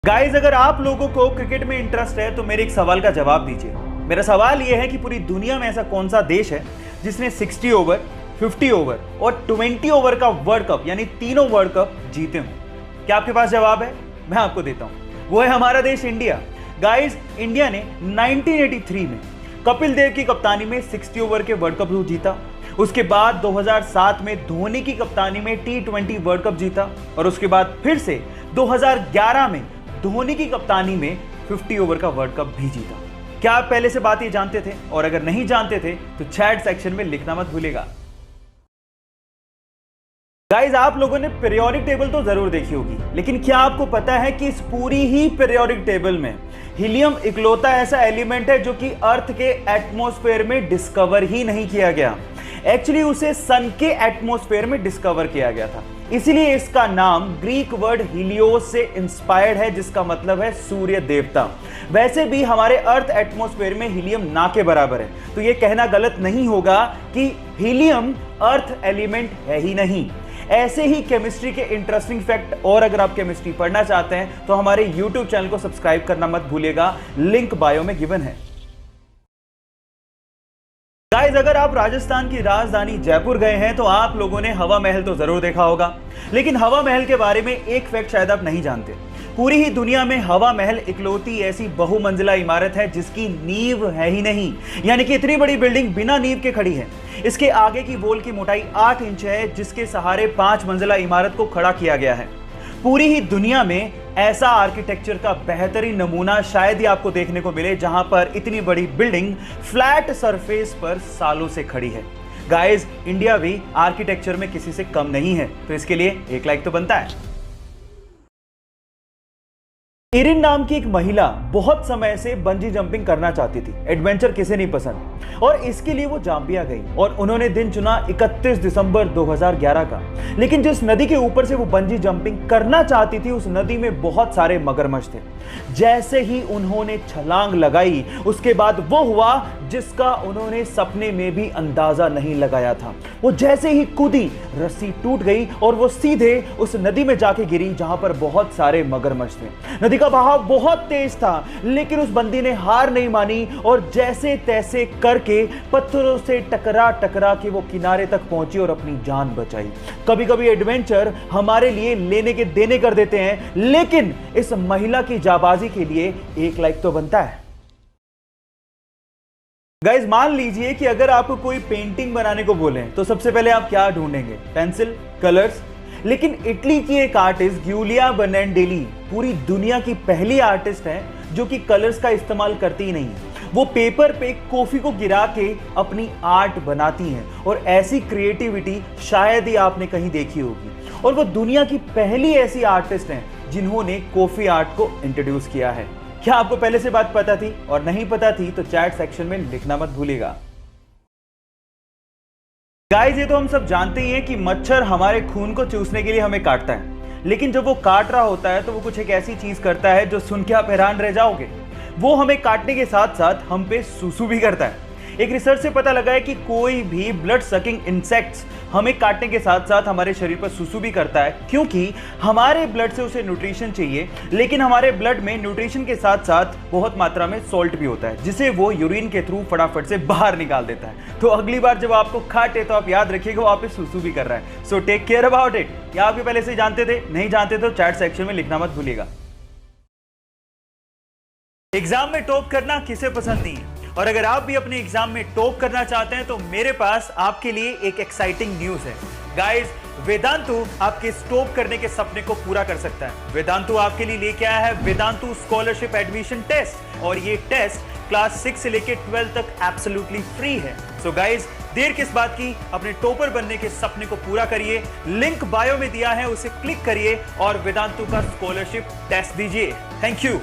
Guys, अगर आप लोगों को क्रिकेट में इंटरेस्ट है तो मेरे एक सवाल का जवाब दीजिए। मेरा सवाल यह है कि पूरी दुनिया में ऐसा कौन सा देश है जिसने 60 ओवर, 50 ओवर और 20 ओवर का वर्ल्ड कप यानी तीनों वर्ल्ड कप जीते हों? क्या आपके पास जवाब है? मैं आपको देता हूं। वो है हमारा देश इंडिया। गाइस, इंडिया ने 1983 में कपिल देव की कप्तानी में 60 ओवर के वर्ल्ड कप जीता। उसके बाद 2007 में धोनी की कप्तानी में T20 वर्ल्ड कप जीता और उसके बाद फिर से 2011 में धोनी की कप्तानी में 50 ओवर का वर्ल्ड कप भी जीता। क्या आप पहले से बात ये जानते थे? और अगर नहीं जानते थे तो चैट सेक्शन में लिखना मत भूलिएगा। गाइस, आप लोगों ने पीरियोडिक टेबल तो जरूर देखी होगी, लेकिन क्या आपको पता है कि इस पूरी ही पीरियोडिक टेबल में हीलियम इकलौता ऐसा एलिमेंट है जो कि अर्थ के एटमॉस्फेयर में डिस्कवर ही नहीं किया गया। एक्चुअली उसे सन के एटमॉस्फेयर में डिस्कवर किया गया था, इसीलिए इसका नाम ग्रीक वर्ड हीलियोस से इंस्पायर्ड है, जिसका मतलब है सूर्य देवता। वैसे भी हमारे अर्थ एटमॉस्फेयर में हीलियम ना के बराबर है, तो यह कहना गलत नहीं होगा कि हीलियम अर्थ एलिमेंट है ही नहीं। ऐसे ही केमिस्ट्री के इंटरेस्टिंग फैक्ट और अगर आप केमिस्ट्री पढ़ना चाहते हैं तो हमारे YouTube चैनल को सब्सक्राइब करना मत भूलिएगा, लिंक बायो में गिवन है। गाइस, अगर आप राजस्थान की राजधानी जयपुर गए हैं तो आप लोगों ने हवा महल तो जरूर देखा होगा, लेकिन हवा महल के बारे में एक फैक्ट शायद आप नहीं जानते। पूरी ही दुनिया में हवा महल इकलौती ऐसी बहुमंजिला इमारत है जिसकी नींव है ही नहीं, यानी कि इतनी बड़ी बिल्डिंग बिना नींव के खड़ी है। इसके आगे की वॉल की मोटाई 8 इंच है, जिसके सहारे 5 मंजिला इमारत को खड़ा किया गया है। पूरी ही दुनिया में ऐसा आर्किटेक्चर का बेहतरीन नमूना शायद ही आपको देखने को मिले जहां पर इतनी बड़ी बिल्डिंग फ्लैट सरफेस पर सालों से खड़ी है। गाइस, इंडिया भी आर्किटेक्चर में किसी से कम नहीं है, तो इसके लिए एक लाइक तो बनता है। इरिन नाम की एक महिला बहुत समय से बंजी जंपिंग करना चाहती थी। एडवेंचर किसे नहीं पसंद, और इसके लिए वो जाम्बिया गई और उन्होंने दिन चुना 31 दिसंबर 2011 का। लेकिन जिस नदी के ऊपर से वो बंजी जंपिंग करना चाहती थी, उस नदी में बहुत सारे मगरमच्छ थे। जैसे ही उन्होंने छलांग लगाई, उसके बाद वो हुआ जिसका उन्होंने सपने में भी अंदाजा नहीं लगाया था। वो जैसे ही कूदी, रस्सी टूट गई और वो सीधे उस नदी में जाके गिरी जहां पर बहुत सारे मगरमच्छ थे। नदी का बहाव बहुत तेज था, लेकिन उस बंदी ने हार नहीं मानी और जैसे तैसे करके पत्थरों से टकरा टकरा के वो किनारे तक पहुंची और अपनी जान बचाई। कभी कभी एडवेंचर हमारे लिए लेने के देने कर देते हैं, लेकिन इस महिला की जाबाजी के लिए एक लाइक तो बनता है। गाइस, मान लीजिए कि अगर आपको कोई पेंटिंग बनाने को बोले तो सबसे पहले आप क्या ढूंढेंगे? Pencil, colours. लेकिन इटली की एक आर्टिस्ट गिउलिया बनाडेली पूरी दुनिया की पहली आर्टिस्ट है जो कि कलर्स का इस्तेमाल करती ही नहीं है। वो पेपर पे कॉफी को गिरा के अपनी आर्ट बनाती हैं और ऐसी क्रिएटिविटी शायद ही आपने कहीं देखी होगी। और वो दुनिया की पहली ऐसी आर्टिस्ट हैं जिन्होंने कॉफी आर्ट को इंट्रोड्यूस किया है। क्या आपको पहले से बात पता थी? और नहीं पता थी तो चैट सेक्शन में लिखना मत भूलिएगा। गाइस, ये तो हम सब जानते ही हैं कि मच्छर हमारे खून को चूसने के लिए हमें काटता है, लेकिन जब वो काट रहा होता है तो वो कुछ एक ऐसी चीज करता है जो सुन के आप हैरान रह जाओगे। वो हमें काटने के साथ साथ हम पे सूसू भी करता है। एक रिसर्च से पता लगा है कि कोई भी ब्लड सकिंग इंसेक्ट्स हमें काटने के साथ साथ हमारे शरीर पर सूसू भी करता है, क्योंकि हमारे ब्लड से उसे न्यूट्रिशन चाहिए, लेकिन हमारे ब्लड में न्यूट्रिशन के साथ साथ बहुत मात्रा में सॉल्ट भी होता है, जिसे वो यूरिन के थ्रू फटाफट से बाहर निकाल देता है। तो अगली बार जब आपको काटे तो आप याद रखिएगा वो आप पे सूसू भी कर रहा है। So take care about it. क्या आप पहले से जानते थे? नहीं जानते तो चैट सेक्शन में लिखना मत भूलिएगा। एग्जाम में टॉप करना किसे पसंद नहीं है? और अगर आप भी अपने एग्जाम में टॉप करना चाहते हैं तो मेरे पास आपके लिए एक एक्साइटिंग न्यूज है। गाइस, वेदांतु आपके टॉप करने के सपने को पूरा कर सकता है। वेदांतु आपके लिए लेके आया है वेदांतु स्कॉलरशिप एडमिशन टेस्ट, और ये टेस्ट क्लास 6 से लेके 12 तक एब्सोल्युटली फ्री है। सो गाइस, देर किस बात की, अपने टॉपर बनने के सपने को पूरा करिए। लिंक बायो में दिया है, उसे क्लिक करिए और वेदांतु का स्कॉलरशिप टेस्ट दीजिए। Thank you.